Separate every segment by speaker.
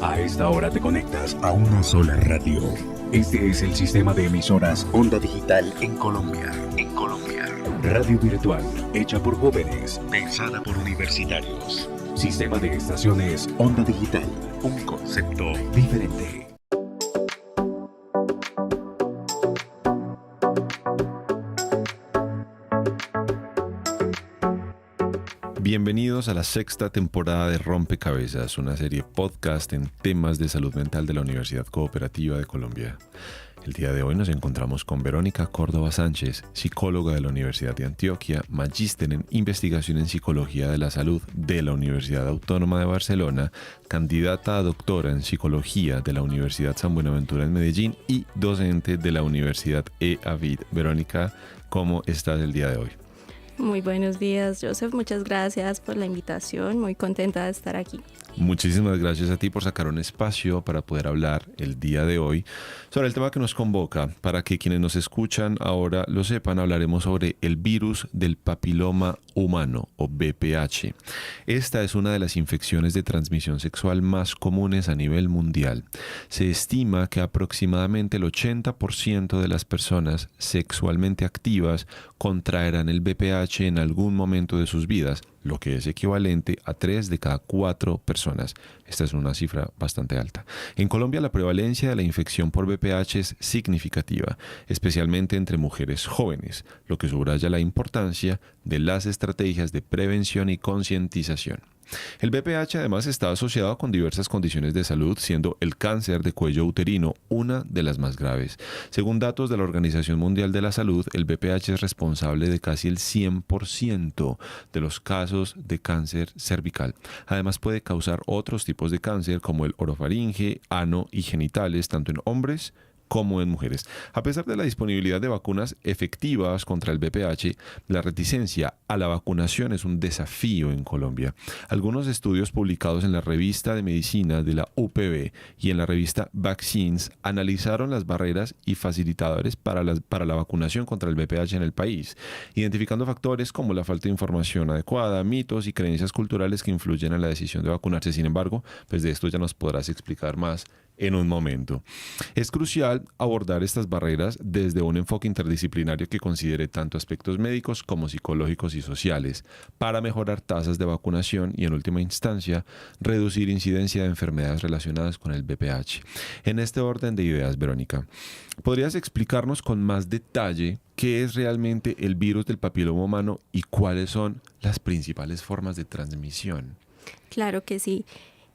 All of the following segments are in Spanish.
Speaker 1: A esta hora te conectas a una sola radio. Este es el sistema de emisoras Onda Digital en Colombia. Radio virtual, hecha por jóvenes, pensada por universitarios. Sistema de estaciones Onda Digital. Un concepto diferente.
Speaker 2: Bienvenidos a la sexta temporada de Rompecabezas, una serie podcast en temas de salud mental de la Universidad Cooperativa de Colombia. El día de hoy nos encontramos con Verónica Córdoba Sánchez, psicóloga de la Universidad de Antioquia, magíster en investigación en psicología de la salud de la Universidad Autónoma de Barcelona, candidata a doctora en psicología de la Universidad San Buenaventura en Medellín y docente de la Universidad EAVID. Verónica, ¿cómo estás el día de hoy?
Speaker 3: Muy buenos días, Joseph. Muchas gracias por la invitación. Muy contenta de estar aquí.
Speaker 2: Muchísimas gracias a ti por sacar un espacio para poder hablar el día de hoy sobre el tema que nos convoca. Para que quienes nos escuchan ahora lo sepan, hablaremos sobre el virus del papiloma humano o VPH. Esta es una de las infecciones de transmisión sexual más comunes a nivel mundial. Se estima que aproximadamente el 80% de las personas sexualmente activas contraerán el VPH en algún momento de sus vidas, lo que es equivalente a 3 de cada 4 personas. Esta es una cifra bastante alta. En Colombia, la prevalencia de la infección por VPH es significativa, especialmente entre mujeres jóvenes, lo que subraya la importancia de las estrategias de prevención y concientización. El VPH además está asociado con diversas condiciones de salud, siendo el cáncer de cuello uterino una de las más graves. Según datos de la Organización Mundial de la Salud, el VPH es responsable de casi el 100% de los casos de cáncer cervical. Además puede causar otros tipos de cáncer como el orofaringe, ano y genitales, tanto en hombres como en mujeres. A pesar de la disponibilidad de vacunas efectivas contra el VPH, la reticencia a la vacunación es un desafío en Colombia. Algunos estudios publicados en la revista de medicina de la UPB y en la revista Vaccines analizaron las barreras y facilitadores para la vacunación contra el VPH en el país, identificando factores como la falta de información adecuada, mitos y creencias culturales que influyen en la decisión de vacunarse. Sin embargo, pues de esto ya nos podrás explicar más en un momento. Es crucial abordar estas barreras desde un enfoque interdisciplinario que considere tanto aspectos médicos como psicológicos y sociales para mejorar tasas de vacunación y, en última instancia, reducir incidencia de enfermedades relacionadas con el VPH. En este orden de ideas, Verónica, ¿podrías explicarnos con más detalle qué es realmente el virus del papiloma humano y cuáles son las principales formas de transmisión?
Speaker 3: Claro que sí.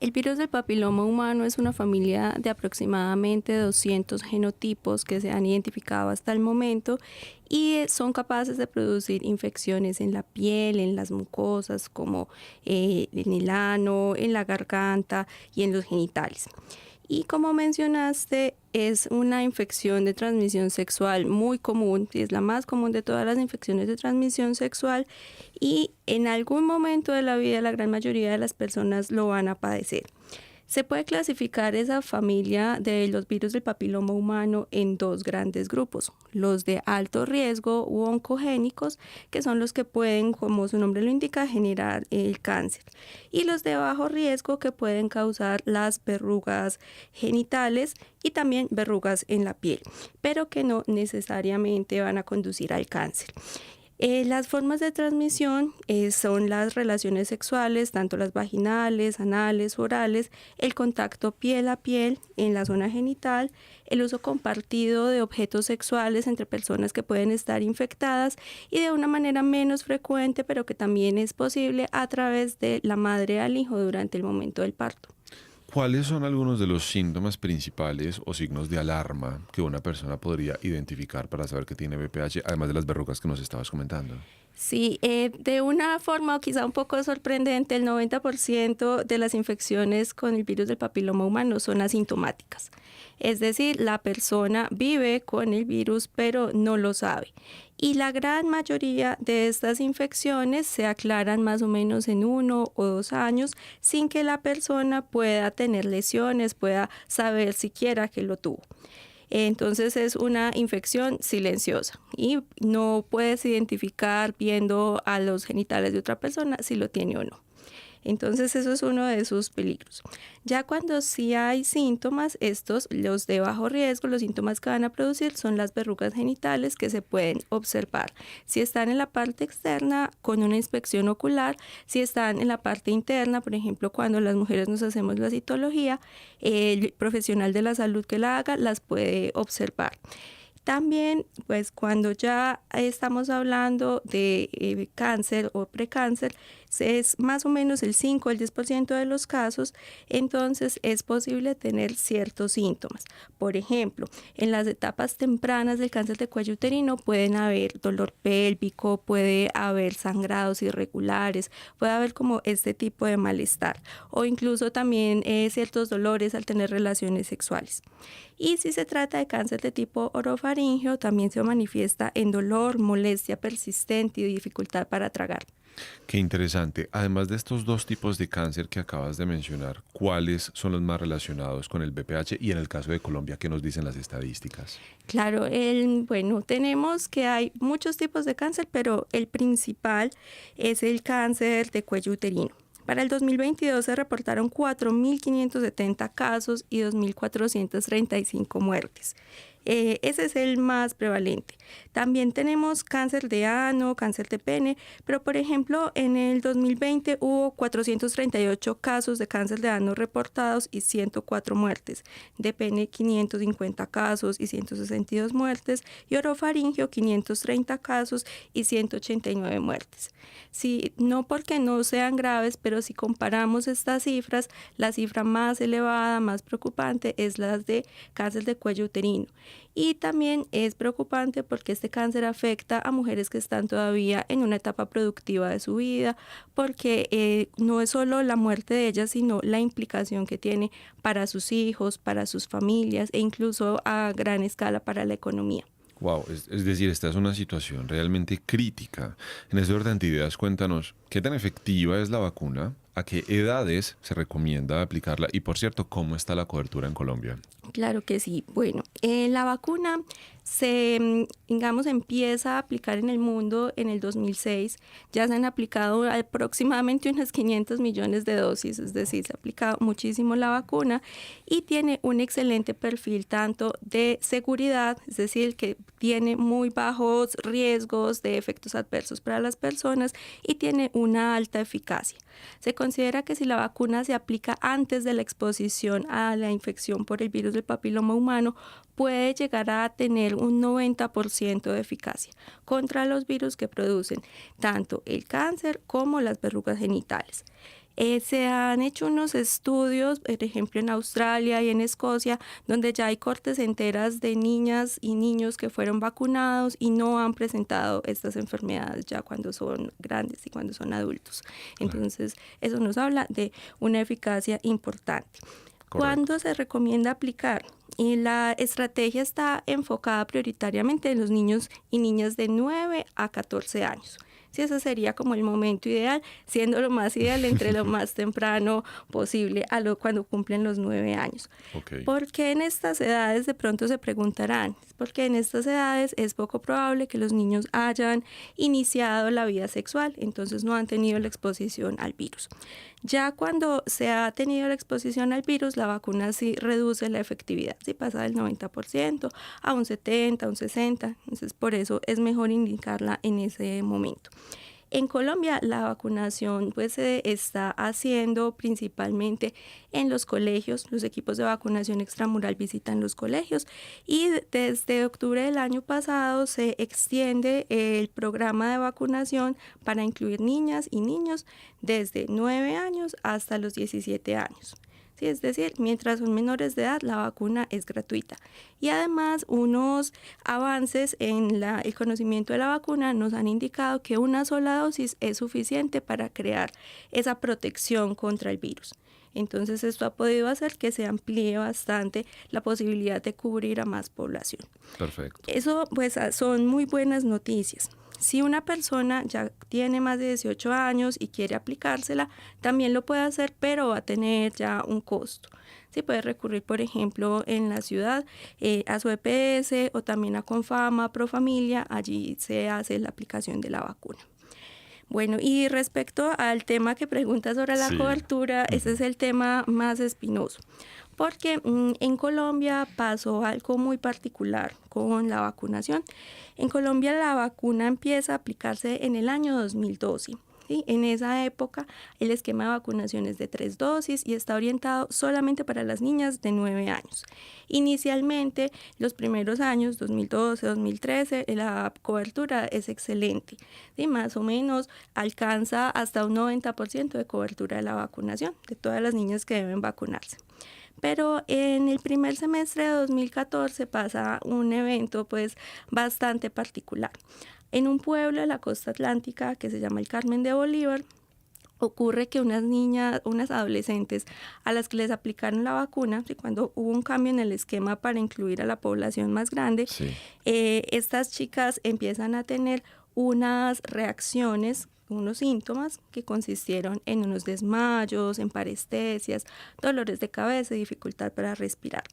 Speaker 3: El virus del papiloma humano es una familia de aproximadamente 200 genotipos que se han identificado hasta el momento y son capaces de producir infecciones en la piel, en las mucosas, como en el ano, en la garganta y en los genitales. Y como mencionaste, es una infección de transmisión sexual muy común, es la más común de todas las infecciones de transmisión sexual y en algún momento de la vida la gran mayoría de las personas lo van a padecer. Se puede clasificar esa familia de los virus del papiloma humano en dos grandes grupos, los de alto riesgo u oncogénicos, que son los que pueden, como su nombre lo indica, generar el cáncer, y los de bajo riesgo que pueden causar las verrugas genitales y también verrugas en la piel, pero que no necesariamente van a conducir al cáncer. Las formas de transmisión son las relaciones sexuales, tanto las vaginales, anales, orales, el contacto piel a piel en la zona genital, el uso compartido de objetos sexuales entre personas que pueden estar infectadas y de una manera menos frecuente, pero que también es posible a través de la madre al hijo durante el momento del parto.
Speaker 2: ¿Cuáles son algunos de los síntomas principales o signos de alarma que una persona podría identificar para saber que tiene VPH, además de las verrugas que nos estabas comentando?
Speaker 3: Sí, de una forma quizá un poco sorprendente, el 90% de las infecciones con el virus del papiloma humano son asintomáticas. Es decir, la persona vive con el virus pero no lo sabe. Y la gran mayoría de estas infecciones se aclaran más o menos en 1 o 2 años sin que la persona pueda tener lesiones, pueda saber siquiera que lo tuvo. Entonces es una infección silenciosa y no puedes identificar viendo a los genitales de otra persona si lo tiene o no. Entonces eso es uno de sus peligros. Ya cuando sí hay síntomas, los de bajo riesgo, los síntomas que van a producir son las verrugas genitales que se pueden observar. Si están en la parte externa, con una inspección ocular; si están en la parte interna, por ejemplo, cuando las mujeres nos hacemos la citología, el profesional de la salud que la haga las puede observar. También, pues cuando ya estamos hablando de cáncer o precáncer, es más o menos el 5 o el 10% de los casos, entonces es posible tener ciertos síntomas. Por ejemplo, en las etapas tempranas del cáncer de cuello uterino pueden haber dolor pélvico, puede haber sangrados irregulares, puede haber como este tipo de malestar, o incluso también ciertos dolores al tener relaciones sexuales. Y si se trata de cáncer de tipo orofaríngeo, también se manifiesta en dolor, molestia persistente y dificultad para tragar.
Speaker 2: Qué interesante. Además de estos dos tipos de cáncer que acabas de mencionar, ¿cuáles son los más relacionados con el BPH? Y en el caso de Colombia, ¿qué nos dicen las estadísticas?
Speaker 3: Claro, bueno, tenemos que hay muchos tipos de cáncer, pero el principal es el cáncer de cuello uterino. Para el 2022 se reportaron 4.570 casos y 2.435 muertes. Ese es el más prevalente. También tenemos cáncer de ano, cáncer de pene, pero por ejemplo en el 2020 hubo 438 casos de cáncer de ano reportados y 104 muertes, de pene 550 casos y 162 muertes, y orofaringio 530 casos y 189 muertes. Sí, no porque no sean graves, pero si comparamos estas cifras, la cifra más elevada, más preocupante es la de cáncer de cuello uterino. Y también es preocupante porque este cáncer afecta a mujeres que están todavía en una etapa productiva de su vida, porque no es solo la muerte de ellas, sino la implicación que tiene para sus hijos, para sus familias e incluso a gran escala para la economía.
Speaker 2: Wow, es decir, esta es una situación realmente crítica. En ese orden de ideas, cuéntanos, ¿qué tan efectiva es la vacuna? ¿A qué edades se recomienda aplicarla? Y por cierto, ¿cómo está la cobertura en Colombia?
Speaker 3: Claro que sí. Bueno, la vacuna empieza a aplicar en el mundo en el 2006. Ya se han aplicado aproximadamente unas 500 millones de dosis, es decir, se ha aplicado muchísimo la vacuna y tiene un excelente perfil tanto de seguridad, es decir, que tiene muy bajos riesgos de efectos adversos para las personas y tiene una alta eficacia. Se considera que si la vacuna se aplica antes de la exposición a la infección por el virus del papiloma humano, puede llegar a tener un 90% de eficacia contra los virus que producen tanto el cáncer como las verrugas genitales. Se han hecho unos estudios, por ejemplo en Australia y en Escocia, donde ya hay cortes enteras de niñas y niños que fueron vacunados y no han presentado estas enfermedades ya cuando son grandes y cuando son adultos. Entonces, eso nos habla de una eficacia importante.
Speaker 2: Correcto.
Speaker 3: ¿Cuándo se recomienda aplicar? Y la estrategia está enfocada prioritariamente en los niños y niñas de 9 a 14 años. Sí, ese sería como el momento ideal, siendo lo más ideal entre lo más temprano posible cuando cumplen los 9 años.
Speaker 2: Okay.
Speaker 3: ¿Por qué en estas edades? De pronto se preguntarán, porque en estas edades es poco probable que los niños hayan iniciado la vida sexual, entonces no han tenido la exposición al virus. Ya cuando se ha tenido la exposición al virus, la vacuna sí reduce la efectividad, sí pasa del 90% a un 70%, a un 60%, entonces por eso es mejor indicarla en ese momento. En Colombia la vacunación pues se está haciendo principalmente en los colegios, los equipos de vacunación extramural visitan los colegios y desde octubre del año pasado se extiende el programa de vacunación para incluir niñas y niños desde 9 años hasta los 17 años. Sí, es decir, mientras son menores de edad, la vacuna es gratuita. Y además, unos avances en el conocimiento de la vacuna nos han indicado que una sola dosis es suficiente para crear esa protección contra el virus. Entonces, esto ha podido hacer que se amplíe bastante la posibilidad de cubrir a más población.
Speaker 2: Perfecto.
Speaker 3: Eso, pues, son muy buenas noticias. Si una persona ya tiene más de 18 años y quiere aplicársela, también lo puede hacer, pero va a tener ya un costo. Sí, puede recurrir, por ejemplo, en la ciudad a su EPS o también a Confama, Profamilia, allí se hace la aplicación de la vacuna. Bueno, y respecto al tema que pregunta sobre la
Speaker 2: Sí.
Speaker 3: cobertura, ese es el tema más espinoso, porque en Colombia pasó algo muy particular con la vacunación. En Colombia la vacuna empieza a aplicarse en el año 2012. ¿Sí? En esa época el esquema de vacunación es de 3 dosis y está orientado solamente para las niñas de 9 años. Inicialmente, los primeros años, 2012, 2013, la cobertura es excelente. ¿Sí? Más o menos alcanza hasta un 90% de cobertura de la vacunación de todas las niñas que deben vacunarse. Pero en el primer semestre de 2014 pasa un evento pues bastante particular. En un pueblo de la costa atlántica que se llama el Carmen de Bolívar, ocurre que unas niñas, unas adolescentes a las que les aplicaron la vacuna, y cuando hubo un cambio en el esquema para incluir a la población más grande,
Speaker 2: Sí.
Speaker 3: Estas chicas empiezan a tener unas reacciones, unos síntomas que consistieron en unos desmayos, en parestesias, dolores de cabeza y dificultad para respirar.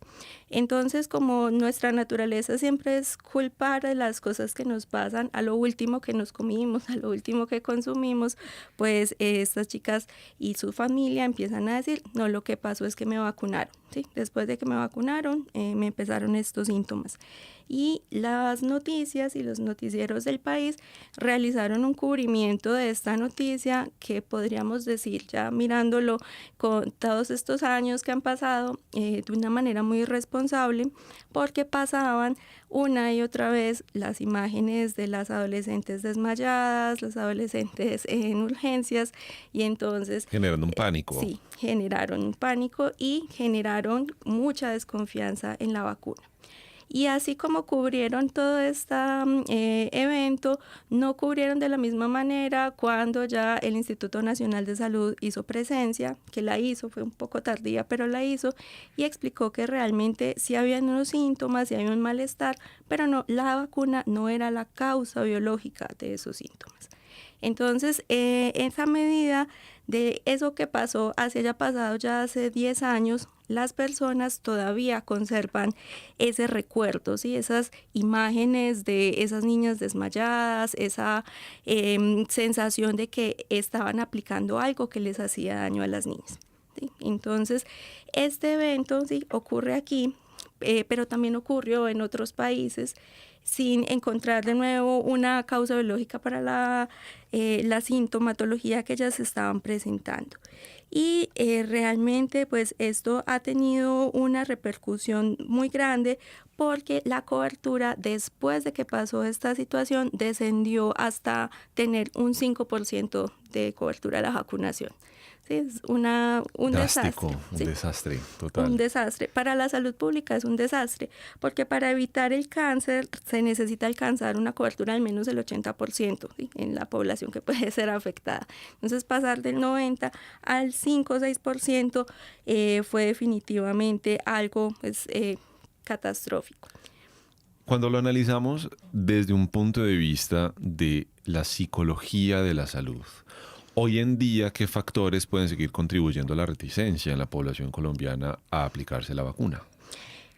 Speaker 3: Entonces, como nuestra naturaleza siempre es culpar de las cosas que nos pasan a lo último que nos comimos, a lo último que consumimos, pues estas chicas y su familia empiezan a decir, no, lo que pasó es que me vacunaron. ¿Sí? Después de que me vacunaron, me empezaron estos síntomas. Y las noticias y los noticieros del país realizaron un cubrimiento de esta noticia que podríamos decir, ya mirándolo con todos estos años que han pasado, de una manera muy irresponsable, porque pasaban una y otra vez las imágenes de las adolescentes desmayadas, las adolescentes en urgencias, y entonces
Speaker 2: Generando un pánico.
Speaker 3: sí, generaron un pánico y generaron mucha desconfianza en la vacuna. Y así como cubrieron todo este evento, no cubrieron de la misma manera cuando ya el Instituto Nacional de Salud hizo presencia, que la hizo, fue un poco tardía, pero la hizo, y explicó que realmente sí habían unos síntomas, sí había un malestar, pero no, la vacuna no era la causa biológica de esos síntomas. Entonces, esa medida de eso que pasó, haya pasado ya hace 10 años, las personas todavía conservan ese recuerdo, ¿sí? Esas imágenes de esas niñas desmayadas, esa sensación de que estaban aplicando algo que les hacía daño a las niñas, ¿sí? Entonces, este evento sí ocurre aquí, pero también ocurrió en otros países, sin encontrar de nuevo una causa biológica para la sintomatología que ellas estaban presentando. Y realmente pues esto ha tenido una repercusión muy grande porque la cobertura después de que pasó esta situación descendió hasta tener un 5% de cobertura de la vacunación. Sí, es un
Speaker 2: Drástico,
Speaker 3: desastre.
Speaker 2: un
Speaker 3: Sí.
Speaker 2: desastre total.
Speaker 3: Un desastre. Para la salud pública es un desastre, porque para evitar el cáncer se necesita alcanzar una cobertura al menos del 80%, ¿sí? En la población que puede ser afectada. Entonces pasar del 90 al 5 o 6% fue definitivamente algo pues, catastrófico.
Speaker 2: Cuando lo analizamos desde un punto de vista de la psicología de la salud, hoy en día, ¿qué factores pueden seguir contribuyendo a la reticencia en la población colombiana a aplicarse la vacuna?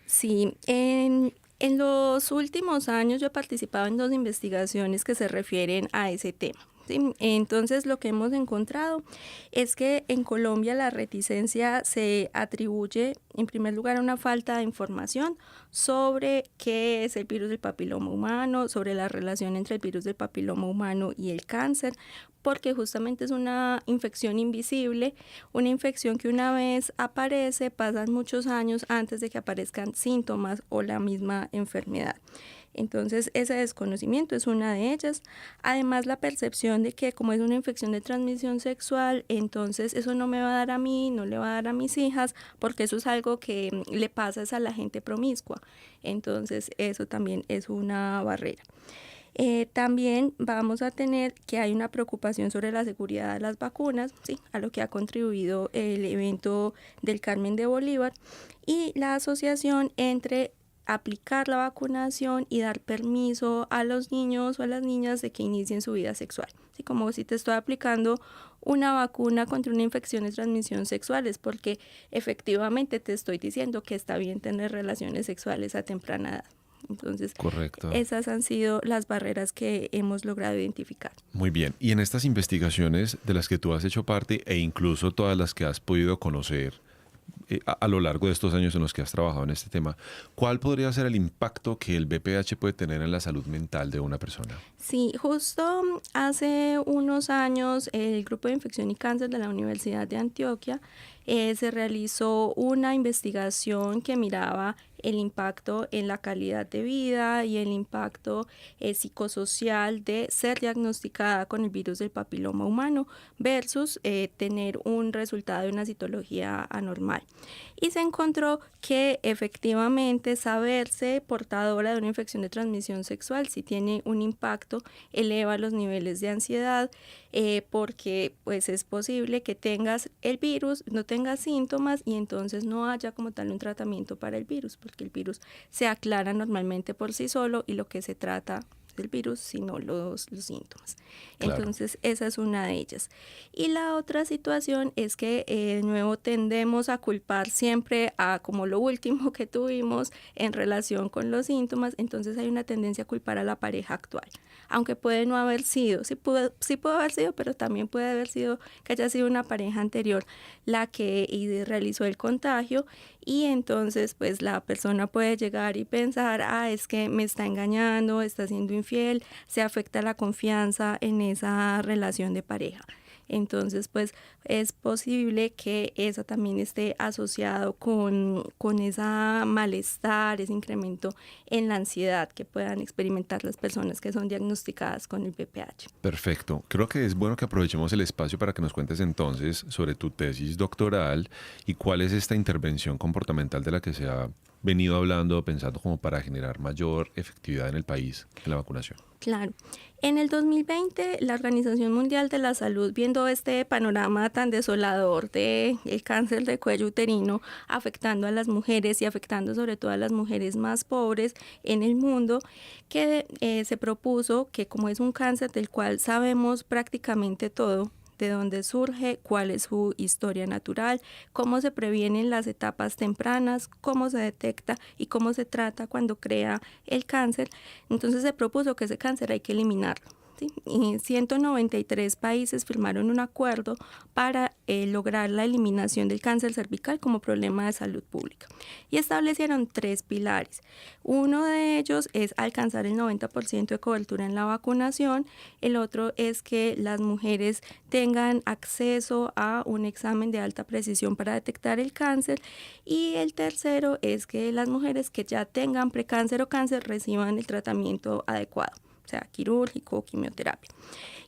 Speaker 3: Sí, en los últimos años yo he participado en 2 investigaciones que se refieren a ese tema. ¿Sí? Entonces lo que hemos encontrado es que en Colombia la reticencia se atribuye en primer lugar a una falta de información sobre qué es el virus del papiloma humano, sobre la relación entre el virus del papiloma humano y el cáncer, porque justamente es una infección invisible, una infección que una vez aparece, pasan muchos años antes de que aparezcan síntomas o la misma enfermedad. Entonces, ese desconocimiento es una de ellas. Además, la percepción de que como es una infección de transmisión sexual, entonces eso no me va a dar a mí, no le va a dar a mis hijas, porque eso es algo que le pasa a la gente promiscua. Entonces, eso también es una barrera. También vamos a tener que hay una preocupación sobre la seguridad de las vacunas, ¿sí? A lo que ha contribuido el evento del Carmen de Bolívar y la asociación entre aplicar la vacunación y dar permiso a los niños o a las niñas de que inicien su vida sexual. Así como si te estoy aplicando una vacuna contra una infección de transmisión sexual, es porque efectivamente te estoy diciendo que está bien tener relaciones sexuales a temprana edad. Entonces,
Speaker 2: Correcto.
Speaker 3: esas han sido las barreras que hemos logrado identificar.
Speaker 2: Muy bien. Y en estas investigaciones de las que tú has hecho parte e incluso todas las que has podido conocer a lo largo de estos años en los que has trabajado en este tema, ¿cuál podría ser el impacto que el BPH puede tener en la salud mental de una persona?
Speaker 3: Sí, justo hace unos años el Grupo de Infección y Cáncer de la Universidad de Antioquia se realizó una investigación que miraba el impacto en la calidad de vida y el impacto psicosocial de ser diagnosticada con el virus del papiloma humano versus tener un resultado de una citología anormal. Y se encontró que efectivamente saberse portadora de una infección de transmisión sexual sí tiene un impacto, eleva los niveles de ansiedad, porque pues es posible que tengas el virus, no tengas síntomas y entonces no haya como tal un tratamiento para el virus, porque el virus se aclara normalmente por sí solo y lo que se trata del virus, sino los síntomas.
Speaker 2: Claro.
Speaker 3: Entonces, esa es una de ellas. Y la otra situación es que de nuevo tendemos a culpar siempre a como lo último que tuvimos en relación con los síntomas, entonces hay una tendencia a culpar a la pareja actual. Aunque puede no haber sido, sí puede haber sido, pero también puede haber sido que haya sido una pareja anterior la que realizó el contagio y entonces pues la persona puede llegar y pensar, es que me está engañando, está siendo infiel, se afecta la confianza en esa relación de pareja. Entonces, pues es posible que eso también esté asociado con ese malestar, ese incremento en la ansiedad que puedan experimentar las personas que son diagnosticadas con el VPH.
Speaker 2: Perfecto. Creo que es bueno que aprovechemos el espacio para que nos cuentes entonces sobre tu tesis doctoral y cuál es esta intervención comportamental de la que se ha venido hablando, pensando como para generar mayor efectividad en el país en la vacunación.
Speaker 3: Claro. En el 2020, la Organización Mundial de la Salud, viendo este panorama tan desolador del cáncer de cuello uterino afectando a las mujeres y afectando sobre todo a las mujeres más pobres en el mundo, que se propuso que como es un cáncer del cual sabemos prácticamente todo, de dónde surge, cuál es su historia natural, cómo se previenen las etapas tempranas, cómo se detecta y cómo se trata cuando crea el cáncer. Entonces se propuso que ese cáncer hay que eliminarlo. ¿Sí? Y 193 países firmaron un acuerdo para lograr la eliminación del cáncer cervical como problema de salud pública. Y establecieron 3 pilares. Uno de ellos es alcanzar el 90% de cobertura en la vacunación. El otro es que las mujeres tengan acceso a un examen de alta precisión para detectar el cáncer. Y el tercero es que las mujeres que ya tengan precáncer o cáncer reciban el tratamiento adecuado, o sea, quirúrgico, quimioterapia.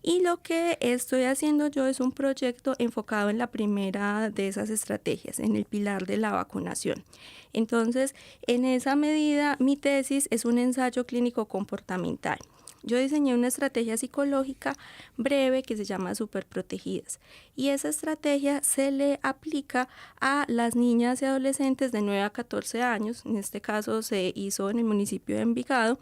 Speaker 3: Y lo que estoy haciendo yo es un proyecto enfocado en la primera de esas estrategias, en el pilar de la vacunación. Entonces, en esa medida, mi tesis es un ensayo clínico comportamental. Yo diseñé una estrategia psicológica breve que se llama Superprotegidas y esa estrategia se le aplica a las niñas y adolescentes de 9 a 14 años, en este caso se hizo en el municipio de Envigado.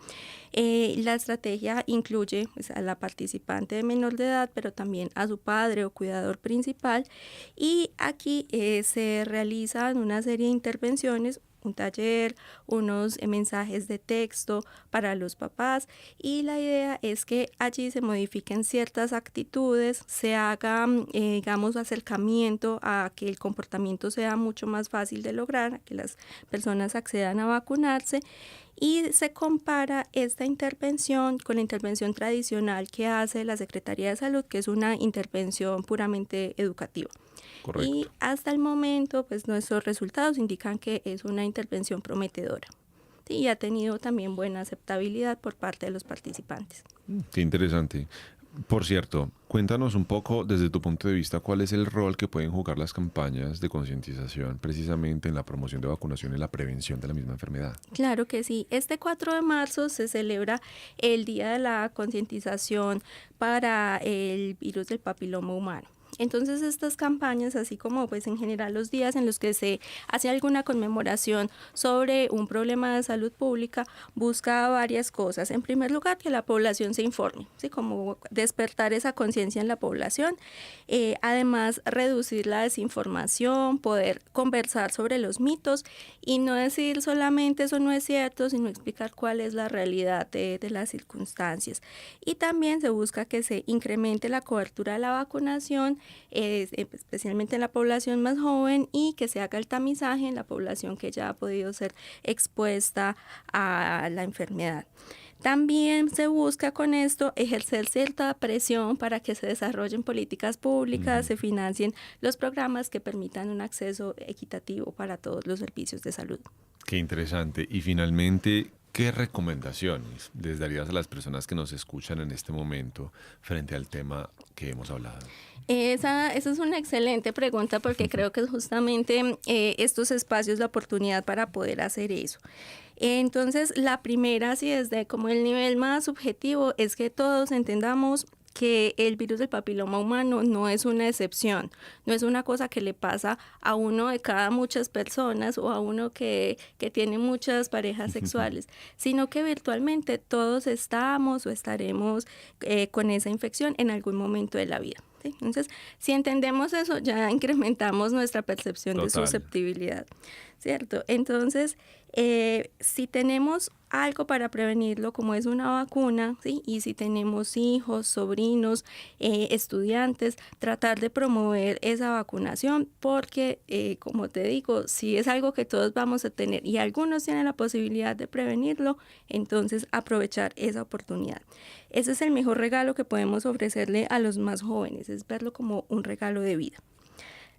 Speaker 3: La estrategia incluye pues, a la participante de menor de edad, pero también a su padre o cuidador principal y aquí se realizan una serie de intervenciones, un taller, unos mensajes de texto para los papás y la idea es que allí se modifiquen ciertas actitudes, se haga, digamos, acercamiento a que el comportamiento sea mucho más fácil de lograr, a que las personas accedan a vacunarse y se compara esta intervención con la intervención tradicional que hace la Secretaría de Salud, que es una intervención puramente educativa.
Speaker 2: Correcto.
Speaker 3: Y hasta el momento, pues nuestros resultados indican que es una intervención prometedora. Sí, y ha tenido también buena aceptabilidad por parte de los participantes.
Speaker 2: Qué interesante. Por cierto, cuéntanos un poco desde tu punto de vista cuál es el rol que pueden jugar las campañas de concientización precisamente en la promoción de vacunación y la prevención de la misma enfermedad.
Speaker 3: Claro que sí. Este 4 de marzo se celebra el Día de la Concientización para el virus del papiloma humano. Entonces estas campañas, así como pues en general los días en los que se hace alguna conmemoración sobre un problema de salud pública, busca varias cosas. En primer lugar, que la población se informe, ¿sí? Como despertar esa conciencia en la población. Además, reducir la desinformación, poder conversar sobre los mitos y no decir solamente eso no es cierto, sino explicar cuál es la realidad de las circunstancias. Y también se busca que se incremente la cobertura de la vacunación, especialmente en la población más joven, y que se haga el tamizaje en la población que ya ha podido ser expuesta a la enfermedad. También se busca con esto ejercer cierta presión para que se desarrollen políticas públicas, se financien los programas que permitan un acceso equitativo para todos los servicios de salud.
Speaker 2: Qué interesante. Y finalmente, ¿qué recomendaciones les darías a las personas que nos escuchan en este momento frente al tema que hemos hablado?
Speaker 3: Esa es una excelente pregunta porque creo que es justamente estos espacios la oportunidad para poder hacer eso. Entonces, la primera, si desde como el nivel más subjetivo, es que todos entendamos que el virus del papiloma humano no es una excepción, no es una cosa que le pasa a uno de cada muchas personas o a uno que tiene muchas parejas sexuales, sino que virtualmente todos estamos o estaremos con esa infección en algún momento de la vida. ¿Sí? Entonces, si entendemos eso, ya incrementamos nuestra percepción de susceptibilidad, ¿cierto? Entonces, si tenemos algo para prevenirlo, como es una vacuna, ¿sí? Y si tenemos hijos, sobrinos, estudiantes, tratar de promover esa vacunación, porque, como te digo, si es algo que todos vamos a tener y algunos tienen la posibilidad de prevenirlo, entonces aprovechar esa oportunidad. Ese es el mejor regalo que podemos ofrecerle a los más jóvenes, es verlo como un regalo de vida.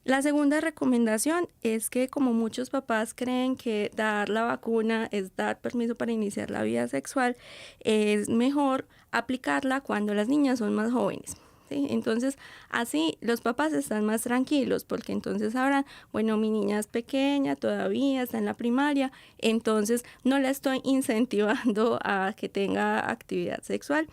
Speaker 3: La segunda recomendación es que, como muchos papás creen que dar la vacuna es dar permiso para iniciar la vida sexual, es mejor aplicarla cuando las niñas son más jóvenes. ¿Sí? Entonces, así los papás están más tranquilos porque entonces sabrán, bueno, mi niña es pequeña todavía, está en la primaria, entonces no la estoy incentivando a que tenga actividad sexual.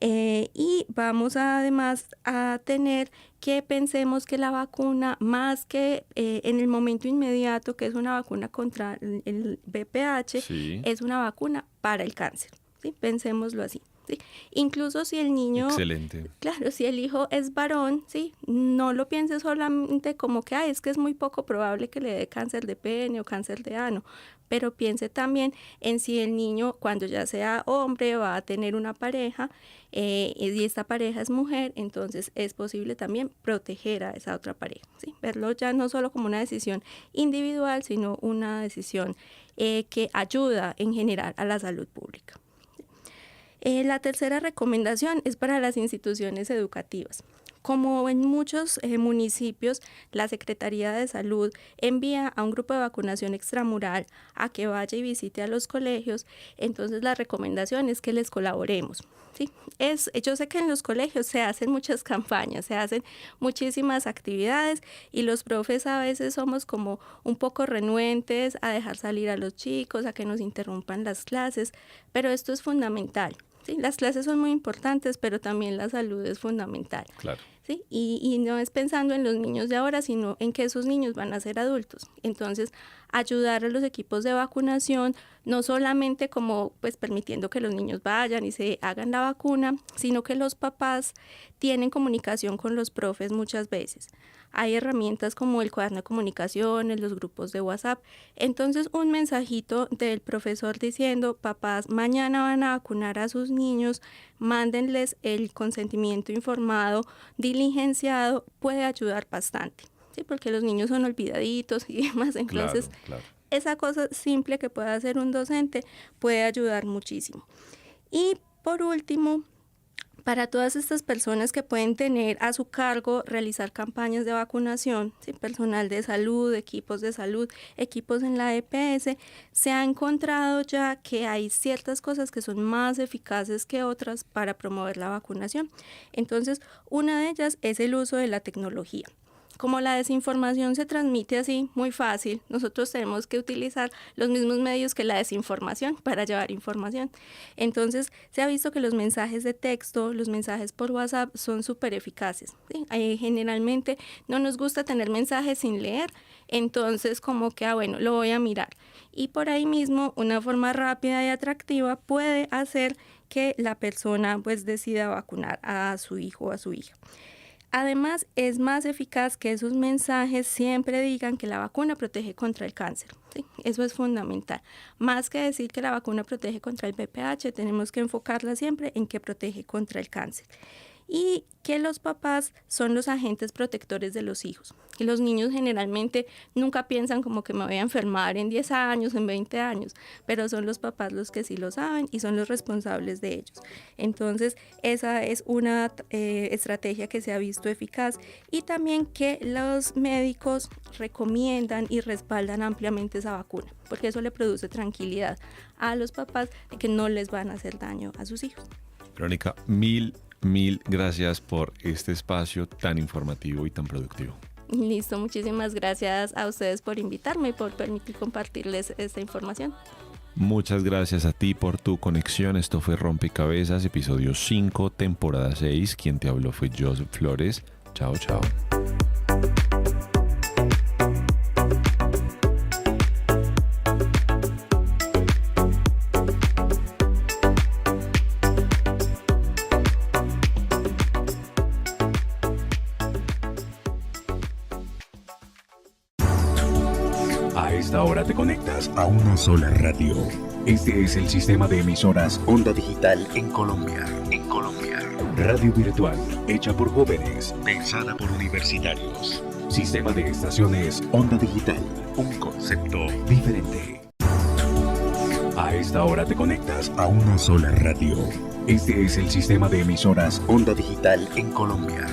Speaker 3: Y vamos además a tener que pensemos que la vacuna, más que en el momento inmediato, que es una vacuna contra el VPH, sí, es una vacuna para el cáncer. ¿Sí? Pensémoslo así. ¿Sí? Incluso si el niño,
Speaker 2: excelente,
Speaker 3: claro, si el hijo es varón, ¿sí? No lo piense solamente como que es que es muy poco probable que le dé cáncer de pene o cáncer de ano, pero piense también en si el niño, cuando ya sea hombre, va a tener una pareja y esta pareja es mujer, entonces es posible también proteger a esa otra pareja, ¿sí? Verlo ya no solo como una decisión individual, sino una decisión que ayuda en general a la salud pública. La tercera recomendación es para las instituciones educativas. Como en muchos municipios, la Secretaría de Salud envía a un grupo de vacunación extramural a que vaya y visite a los colegios, entonces la recomendación es que les colaboremos. ¿Sí? Yo sé que en los colegios se hacen muchas campañas, se hacen muchísimas actividades y los profes a veces somos como un poco renuentes a dejar salir a los chicos, a que nos interrumpan las clases, pero esto es fundamental. ¿Sí? Las clases son muy importantes, pero también la salud es fundamental.
Speaker 2: Claro.
Speaker 3: ¿Sí? Y no es pensando en los niños de ahora, sino en que esos niños van a ser adultos. Entonces, ayudar a los equipos de vacunación, no solamente como pues permitiendo que los niños vayan y se hagan la vacuna, sino que los papás tienen comunicación con los profes muchas veces. Hay herramientas como el cuaderno de comunicaciones, los grupos de WhatsApp. Entonces, un mensajito del profesor diciendo, papás, mañana van a vacunar a sus niños, mándenles el consentimiento informado, diligenciado, puede ayudar bastante. ¿Sí? Porque los niños son olvidaditos y demás. Entonces, claro. Esa cosa simple que puede hacer un docente puede ayudar muchísimo. Y por último, para todas estas personas que pueden tener a su cargo realizar campañas de vacunación, ¿sí? Personal de salud, equipos en la EPS, se ha encontrado ya que hay ciertas cosas que son más eficaces que otras para promover la vacunación. Entonces, una de ellas es el uso de la tecnología. como la desinformación se transmite así muy fácil, nosotros tenemos que utilizar los mismos medios que la desinformación para llevar información. Entonces, se ha visto que los mensajes de texto, los mensajes por WhatsApp son súper eficaces, ¿sí? Generalmente no nos gusta tener mensajes sin leer, entonces como que, bueno, lo voy a mirar. Y por ahí mismo, una forma rápida y atractiva puede hacer que la persona pues decida vacunar a su hijo o a su hija. Además, es más eficaz que esos mensajes siempre digan que la vacuna protege contra el cáncer, ¿sí? Eso es fundamental. Más que decir que la vacuna protege contra el VPH, tenemos que enfocarla siempre en que protege contra el cáncer. Y que los papás son los agentes protectores de los hijos. Y los niños generalmente nunca piensan como que me voy a enfermar en 10 años, en 20 años, pero son los papás los que sí lo saben y son los responsables de ellos. Entonces, esa es una estrategia que se ha visto eficaz y también que los médicos recomiendan y respaldan ampliamente esa vacuna, porque eso le produce tranquilidad a los papás de que no les van a hacer daño a sus hijos.
Speaker 2: Verónica, mil gracias por este espacio tan informativo y tan productivo.
Speaker 3: Listo, muchísimas gracias a ustedes por invitarme y por permitir compartirles esta información.
Speaker 2: Muchas gracias a ti por tu conexión. Esto fue Rompecabezas, episodio 5, temporada 6. Quien te habló fue Joseph Flores. Chao, chao.
Speaker 1: A esta hora te conectas a una sola radio. Este es el sistema de emisoras Onda Digital en Colombia. Radio virtual, hecha por jóvenes, pensada por universitarios. Sistema de estaciones Onda Digital, un concepto diferente. A esta hora te conectas a una sola radio. Este es el sistema de emisoras Onda Digital en Colombia.